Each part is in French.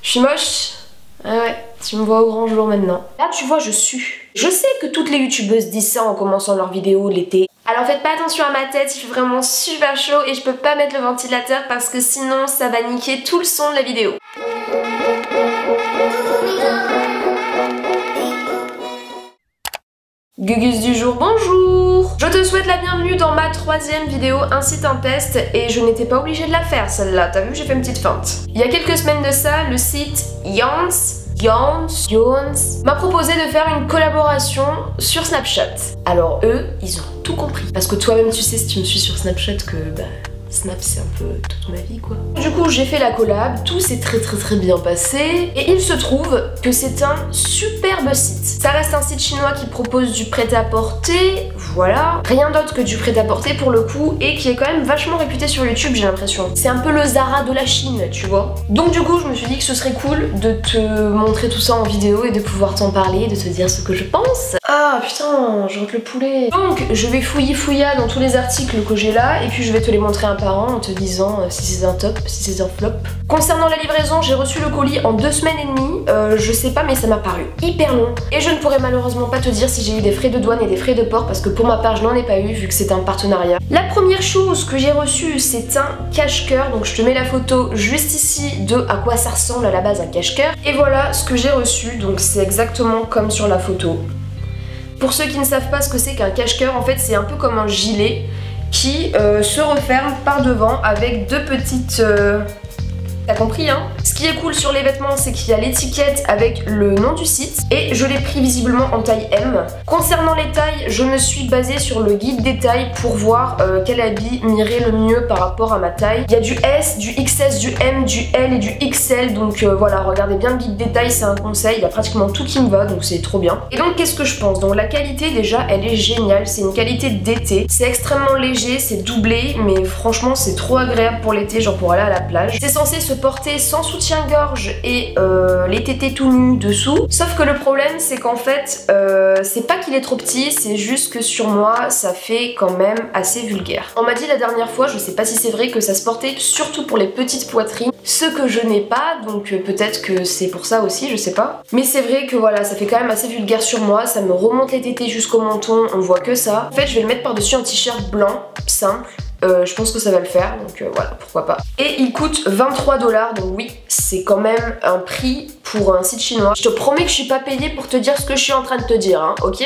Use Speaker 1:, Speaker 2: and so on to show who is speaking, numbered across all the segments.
Speaker 1: Je suis moche. Ah ouais, tu me vois au grand jour maintenant. Là tu vois je sue. Je sais que toutes les youtubeuses disent ça en commençant leur vidéo l'été. Alors faites pas attention à ma tête, il fait vraiment super chaud et je peux pas mettre le ventilateur parce que sinon ça va niquer tout le son de la vidéo. Gugus du jour, bonjour! Je te souhaite la bienvenue dans ma 3e vidéo Un site un test et je n'étais pas obligée de la faire celle-là, t'as vu j'ai fait une petite feinte. Il y a quelques semaines de ça, le site Yawns m'a proposé de faire une collaboration sur Snapchat. Alors eux, ils ont tout compris. Parce que toi-même tu sais si tu me suis sur Snapchat que Snap c'est un peu toute ma vie quoi. Du coup j'ai fait la collab, tout s'est très bien passé et il se trouve que c'est un superbe site. Ça reste un site chinois qui propose du prêt-à-porter, voilà. Rien d'autre que du prêt-à-porter pour le coup et qui est quand même vachement réputé sur YouTube j'ai l'impression. C'est un peu le Zara de la Chine tu vois. Donc du coup je me suis dit que ce serait cool de te montrer tout ça en vidéo et de pouvoir t'en parler, de te dire ce que je pense. Ah putain, je rentre le poulet. Donc je vais fouiller dans tous les articles que j'ai là et puis je vais te les montrer un par un en te disant si c'est un top, si c'est un flop. Concernant la livraison, j'ai reçu le colis en 2 semaines et demie. Je sais pas mais ça m'a paru hyper long. Et je ne pourrais malheureusement pas te dire si j'ai eu des frais de douane et des frais de port parce que pour ma part je n'en ai pas eu vu que c'est un partenariat. La première chose que j'ai reçue c'est un cache-cœur. Donc je te mets la photo juste ici de à quoi ça ressemble à la base un cache-cœur. Et voilà ce que j'ai reçu. Donc c'est exactement comme sur la photo. Pour ceux qui ne savent pas ce que c'est qu'un cache-cœur, en fait c'est un peu comme un gilet qui se referme par devant avec deux petites... T'as compris hein? Ce qui est cool sur les vêtements c'est qu'il y a l'étiquette avec le nom du site et je l'ai pris visiblement en taille M. Concernant les tailles, je me suis basée sur le guide des tailles pour voir quel habit m'irait le mieux par rapport à ma taille. Il y a du S, du XS, du M, du L et du XL donc voilà, regardez bien le guide des tailles, c'est un conseil, il y a pratiquement tout qui me va donc c'est trop bien. Et donc qu'est-ce que je pense? Donc la qualité déjà elle est géniale, c'est une qualité d'été, c'est extrêmement léger, c'est doublé mais franchement c'est trop agréable pour l'été, genre pour aller à la plage. C'est censé se porter sans soutien-gorge et les tétés tout nus dessous. Sauf que le problème c'est qu'en fait c'est pas qu'il est trop petit, c'est juste que sur moi ça fait quand même assez vulgaire. On m'a dit la dernière fois, je sais pas si c'est vrai, que ça se portait surtout pour les petites poitrines, ce que je n'ai pas donc peut-être que c'est pour ça aussi, je sais pas. Mais c'est vrai que voilà, ça fait quand même assez vulgaire sur moi, ça me remonte les tétés jusqu'au menton, on voit que ça. En fait je vais le mettre par-dessus un t-shirt blanc, simple. Je pense que ça va le faire, donc voilà, pourquoi pas. Et il coûte 23 $, donc oui, c'est quand même un prix pour un site chinois. Je te promets que je suis pas payée pour te dire ce que je suis en train de te dire, hein, ok?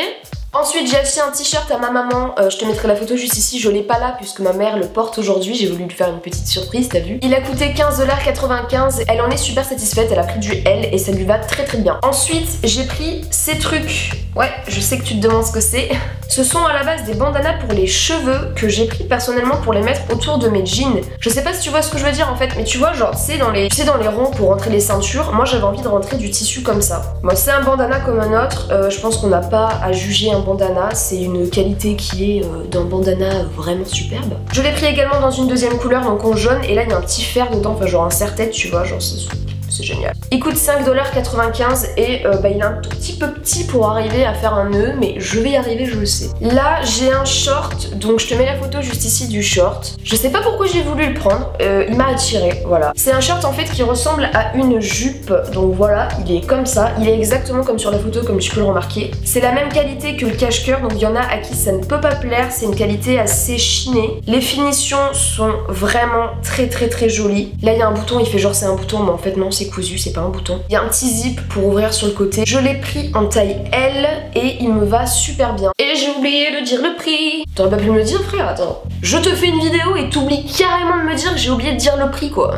Speaker 1: Ensuite j'ai acheté un t-shirt à ma maman, je te mettrai la photo juste ici, je l'ai pas là puisque ma mère le porte aujourd'hui, j'ai voulu lui faire une petite surprise, t'as vu? Il a coûté 15,95 $, elle en est super satisfaite, elle a pris du L et ça lui va très bien. Ensuite j'ai pris ces trucs, ouais je sais que tu te demandes ce que c'est. Ce sont à la base des bandanas pour les cheveux que j'ai pris personnellement pour les mettre autour de mes jeans. Je sais pas si tu vois ce que je veux dire en fait, mais tu vois genre tu sais dans les ronds pour rentrer les ceintures, moi j'avais envie de rentrer du tissu comme ça. Moi c'est un bandana comme un autre, je pense qu'on n'a pas à juger un bandana, c'est une qualité qui est d'un bandana vraiment superbe. Je l'ai pris également dans une deuxième couleur donc en jaune et là il y a un petit fer dedans, enfin genre un serre-tête tu vois, genre c'est génial. Il coûte 5,95 $ et il est un tout petit peu petit pour arriver à faire un nœud mais je vais y arriver, je le sais. Là j'ai un short, donc je te mets la photo juste ici du short. Je sais pas pourquoi j'ai voulu le prendre, il m'a attiré, voilà. C'est un short en fait qui ressemble à une jupe, donc voilà, il est comme ça, il est exactement comme sur la photo comme tu peux le remarquer. C'est la même qualité que le cache-cœur, donc il y en a à qui ça ne peut pas plaire, c'est une qualité assez chinée. Les finitions sont vraiment très jolies. Là il y a un bouton, il fait genre c'est un bouton mais en fait non, c'est cousu, c'est pas un bouton. Il y a un petit zip pour ouvrir sur le côté. Je l'ai pris en taille L et il me va super bien. Et j'ai oublié de dire le prix. T'aurais pas pu me le dire frère, attends. Je te fais une vidéo et t'oublies carrément de me dire que j'ai oublié de dire le prix quoi.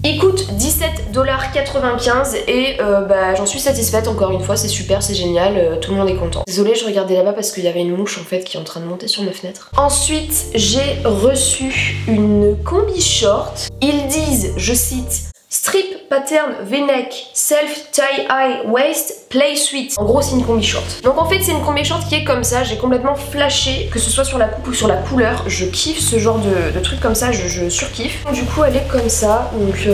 Speaker 1: Il coûte 17,95 $ et j'en suis satisfaite encore une fois, c'est super, c'est génial, tout le monde est content. Désolée, je regardais là-bas parce qu'il y avait une mouche en fait qui est en train de monter sur ma fenêtre. Ensuite, j'ai reçu une combi short. Ils disent, je cite, strip pattern v-neck self tie-eye waist play suite. En gros c'est une combi short. Donc en fait c'est une combi short qui est comme ça, j'ai complètement flashé que ce soit sur la coupe ou sur la couleur. Je kiffe ce genre de truc comme ça, je surkiffe. Du coup elle est comme ça, donc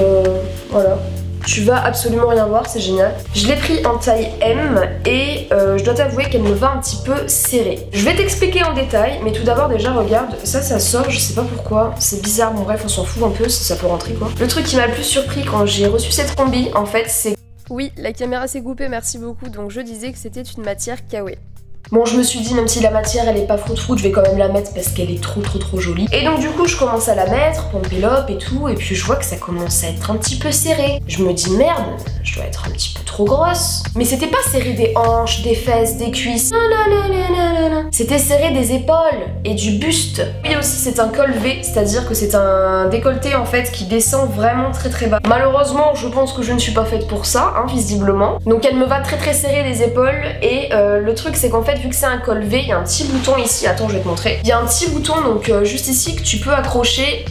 Speaker 1: voilà. Tu vas absolument rien voir, c'est génial. Je l'ai pris en taille M et je dois t'avouer qu'elle me va un petit peu serrée. Je vais t'expliquer en détail, mais tout d'abord déjà regarde, ça sort, je sais pas pourquoi, c'est bizarre, bon bref on s'en fout un peu, ça peut rentrer quoi. Le truc qui m'a le plus surpris quand j'ai reçu cette combi en fait c'est... Oui, la caméra s'est coupée, merci beaucoup, donc je disais que c'était une matière kawaii. Bon, je me suis dit, même si la matière elle est pas froute, je vais quand même la mettre parce qu'elle est trop jolie. Et donc du coup, je commence à la mettre, pompelope et tout, et puis je vois que ça commence à être un petit peu serré. Je me dis, merde, je dois être un petit peu trop grosse. Mais c'était pas serré des hanches, des fesses, des cuisses. Non. C'était serré des épaules et du buste. Oui aussi, c'est un col V, c'est-à-dire que c'est un décolleté en fait qui descend vraiment très bas. Malheureusement, je pense que je ne suis pas faite pour ça, hein, visiblement. Donc elle me va très serrée les épaules et le truc c'est qu'en fait, vu que c'est un col V, il y a un petit bouton ici, attends je vais te montrer. Il y a un petit bouton donc juste ici que tu peux accrocher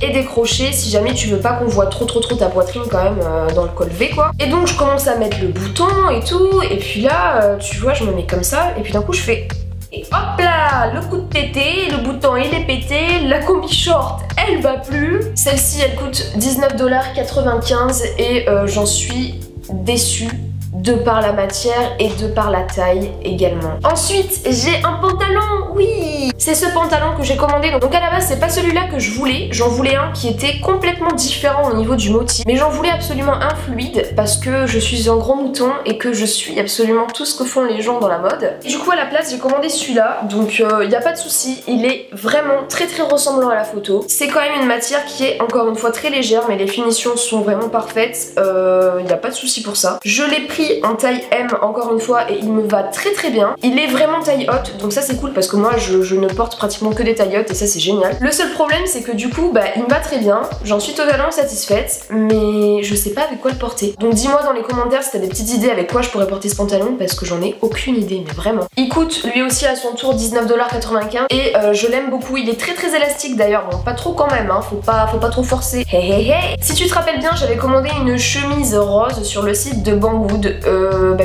Speaker 1: et décrocher si jamais tu veux pas qu'on voit trop ta poitrine quand même dans le col V quoi. Et donc je commence à mettre le bouton et tout, et puis là tu vois je me mets comme ça, et puis d'un coup je fais... Et hop là, le coup de tété, le bouton il est pété, la combi short elle va plus. Celle-ci elle coûte 19,95 $ et j'en suis déçue. De par la matière et de par la taille également. Ensuite, j'ai un pantalon, oui. C'est ce pantalon que j'ai commandé. Donc à la base, c'est pas celui-là que je voulais. J'en voulais un qui était complètement différent au niveau du motif. Mais j'en voulais absolument un fluide parce que je suis un gros mouton et que je suis absolument tout ce que font les gens dans la mode. Et du coup, à la place, j'ai commandé celui-là. Donc y a pas de souci. Il est vraiment très ressemblant à la photo. C'est quand même une matière qui est encore une fois très légère, mais les finitions sont vraiment parfaites. Y a pas de souci pour ça. Je l'ai pris en taille M encore une fois et il me va très bien. Il est vraiment taille haute, donc ça c'est cool parce que moi je ne porte pratiquement que des tailles hautes et ça c'est génial. Le seul problème c'est que du coup il me va très bien, j'en suis totalement satisfaite, mais je sais pas avec quoi le porter. Donc dis-moi dans les commentaires si t'as des petites idées avec quoi je pourrais porter ce pantalon parce que j'en ai aucune idée, mais vraiment. Il coûte lui aussi à son tour 19,95 $ et je l'aime beaucoup. Il est très élastique d'ailleurs, bon pas trop quand même, hein, faut pas trop forcer. Hey. Si tu te rappelles bien, j'avais commandé une chemise rose sur le site de Banggood.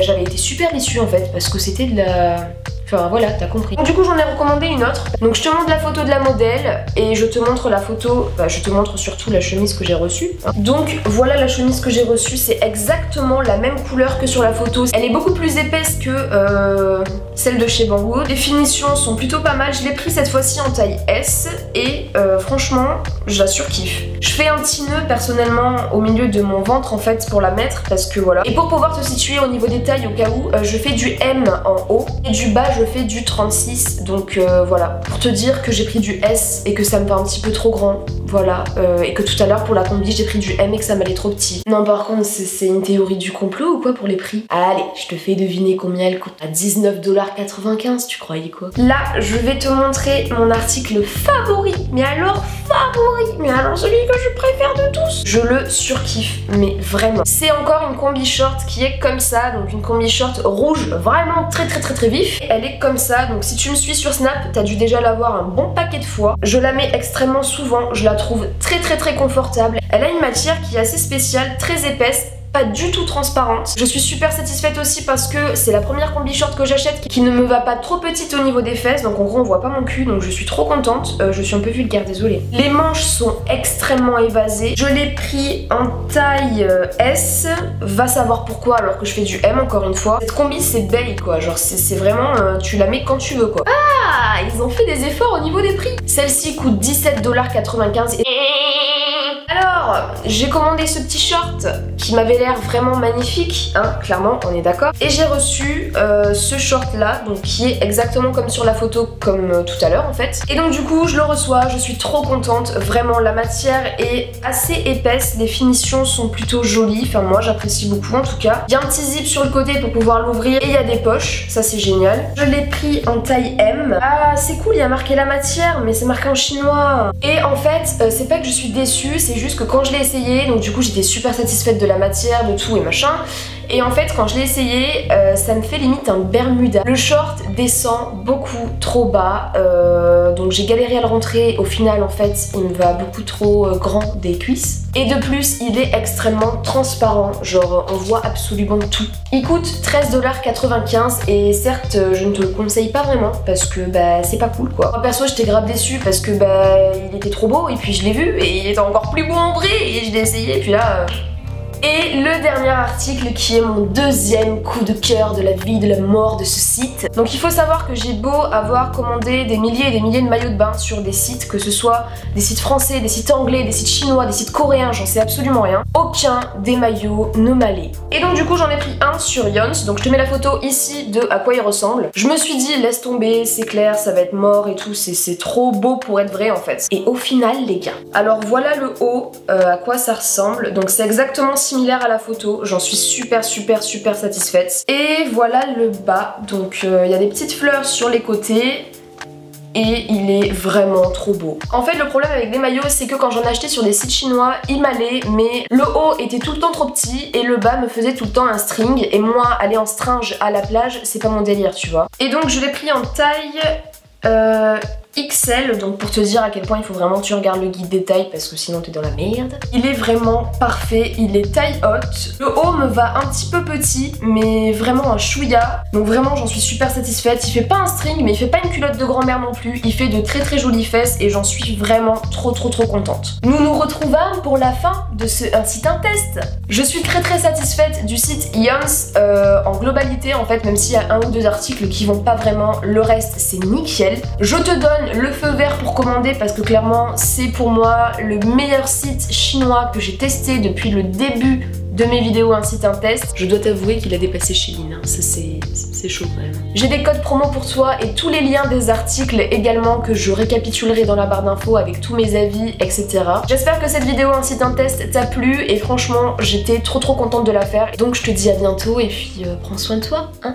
Speaker 1: J'avais été super déçue en fait parce que c'était de la... Enfin voilà, t'as compris. Donc, du coup j'en ai recommandé une autre. Donc je te montre la photo de la modèle et je te montre la photo, je te montre surtout la chemise que j'ai reçue. Donc voilà la chemise que j'ai reçue, c'est exactement la même couleur que sur la photo. Elle est beaucoup plus épaisse que celle de chez Banggood. Les finitions sont plutôt pas mal. Je l'ai pris cette fois-ci en taille S et franchement je la surkiffe. Je fais un petit nœud personnellement au milieu de mon ventre en fait pour la mettre parce que voilà. Et pour pouvoir te situer au niveau des tailles au cas où, je fais du M en haut et du bas je fais du 36, donc voilà, pour te dire que j'ai pris du S et que ça me va un petit peu trop grand, voilà, et que tout à l'heure pour la combi j'ai pris du M et que ça m'allait trop petit. Non par contre c'est une théorie du complot ou quoi pour les prix? Allez, je te fais deviner combien elle coûte. À 19,95 $, tu croyais quoi? Là je vais te montrer mon article favori, mais alors celui que je préfère de tous. Je le surkiffe, mais vraiment. C'est encore une combi short qui est comme ça, donc une combi short rouge vraiment très vif. Elle est comme ça, donc si tu me suis sur Snap, t'as dû déjà l'avoir un bon paquet de fois. Je la mets extrêmement souvent, je la trouve très confortable. Elle a une matière qui est assez spéciale, très épaisse, pas du tout transparente. Je suis super satisfaite aussi parce que c'est la première combi short que j'achète qui ne me va pas trop petite au niveau des fesses, donc en gros on voit pas mon cul, donc je suis trop contente. Je suis un peu vulgaire, désolée. Les manches sont extrêmement évasées. Je l'ai pris en taille S, va savoir pourquoi alors que je fais du M encore une fois. Cette combi c'est bail quoi, genre c'est vraiment, tu la mets quand tu veux quoi. Ah, ils ont fait des efforts au niveau des prix. Celle-ci coûte 17,95 $. Alors, j'ai commandé ce petit short qui m'avait l'air vraiment magnifique, hein, clairement, on est d'accord. Et j'ai reçu ce short là, donc qui est exactement comme sur la photo, comme tout à l'heure en fait. Et donc du coup, je le reçois, je suis trop contente, vraiment la matière est assez épaisse, les finitions sont plutôt jolies, enfin moi j'apprécie beaucoup en tout cas. Il y a un petit zip sur le côté pour pouvoir l'ouvrir et il y a des poches, ça c'est génial. Je l'ai pris en taille M. Ah c'est cool, il y a marqué la matière, mais c'est marqué en chinois. Et en fait, c'est pas que je suis déçue, c'est juste que quand je l'ai essayé, donc du coup j'étais super satisfaite de la matière, de tout et machin. Et en fait quand je l'ai essayé, ça me fait limite un Bermuda. Le short descend beaucoup trop bas, donc j'ai galéré à le rentrer. Au final en fait il me va beaucoup trop grand des cuisses. Et de plus il est extrêmement transparent, genre on voit absolument tout. Il coûte 13,95 $ et certes je ne te le conseille pas vraiment parce que c'est pas cool quoi. Moi perso j'étais grave déçue parce que il était trop beau et puis je l'ai vu et il était encore plus beau en vrai et je l'ai essayé et puis là... Et le dernier article qui est mon deuxième coup de cœur de la vie, de la mort de ce site. Donc il faut savoir que j'ai beau avoir commandé des milliers et des milliers de maillots de bain sur des sites, que ce soit des sites français, des sites anglais, des sites chinois, des sites coréens, j'en sais absolument rien. Aucun des maillots ne m'allait. Et donc du coup j'en ai pris un sur Yons, donc je te mets la photo ici de à quoi il ressemble. Je me suis dit laisse tomber, c'est clair, ça va être mort et tout, c'est trop beau pour être vrai en fait. Et au final les gars, alors voilà le haut, à quoi ça ressemble. Donc c'est exactement similaire à la photo, j'en suis super satisfaite. Et voilà le bas, donc il y a des petites fleurs sur les côtés. Et il est vraiment trop beau. En fait le problème avec les maillots c'est que quand j'en achetais sur des sites chinois il m'allait, mais le haut était tout le temps trop petit et le bas me faisait tout le temps un string, et moi aller en stringe à la plage c'est pas mon délire tu vois. Et donc je l'ai pris en taille XL, donc pour te dire à quel point il faut vraiment que tu regardes le guide détail parce que sinon t'es dans la merde. Il est vraiment parfait, il est taille haute. Le haut me va un petit peu petit mais vraiment un chouïa, donc vraiment j'en suis super satisfaite. Il fait pas un string mais il fait pas une culotte de grand-mère non plus, il fait de très jolies fesses et j'en suis vraiment trop contente. Nous nous retrouvons pour la fin de ce site un test. Je suis très satisfaite du site Yons en globalité en fait, même s'il y a un ou deux articles qui vont pas vraiment, le reste c'est nickel. Je te donne le feu vert pour commander parce que clairement c'est pour moi le meilleur site chinois que j'ai testé depuis le début de mes vidéos un site un test. Je dois t'avouer qu'il a dépassé Shein, hein. Ça c'est chaud quand même. J'ai des codes promo pour toi et tous les liens des articles également que je récapitulerai dans la barre d'infos avec tous mes avis etc. J'espère que cette vidéo un site un test t'a plu et franchement j'étais trop contente de la faire. Donc je te dis à bientôt et puis prends soin de toi hein.